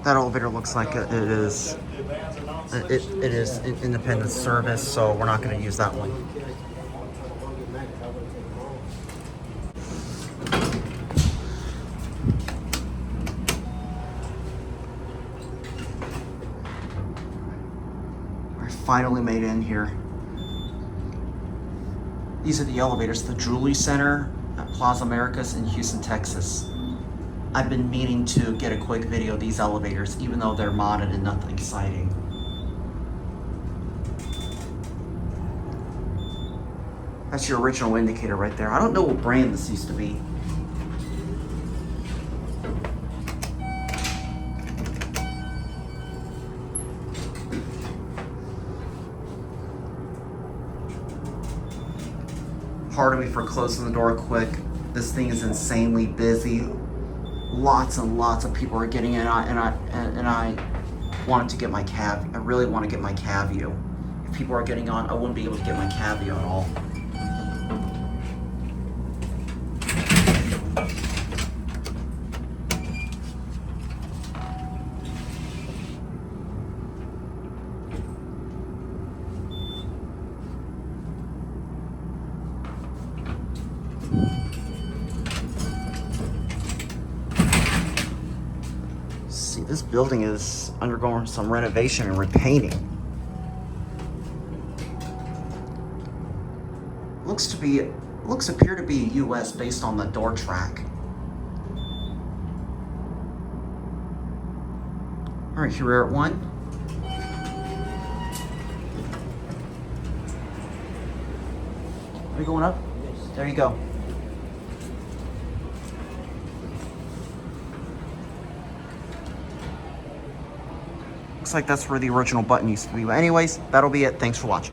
That elevator looks like it is independent service, so we're not going to use that one. I finally made it in here. These are the elevators, the Jewelry Center at PlazAmericas in Houston, Texas. I've been meaning to get a quick video of these elevators, even though they're modded and nothing exciting. That's your original indicator right there. I don't know what brand this used to be. Pardon me for closing the door quick. This thing is insanely busy. Lots and lots of people are getting in, and I wanted to get my cab. I really want to get my cab view. If people are getting on, I wouldn't be able to get my cab view at all. See, this building is undergoing some renovation and repainting. Looks appear to be US based on the door track. All right, here we're at 1. Are we going up? There you go. Looks like that's where the original button used to be. But anyways, that'll be it. Thanks for watching.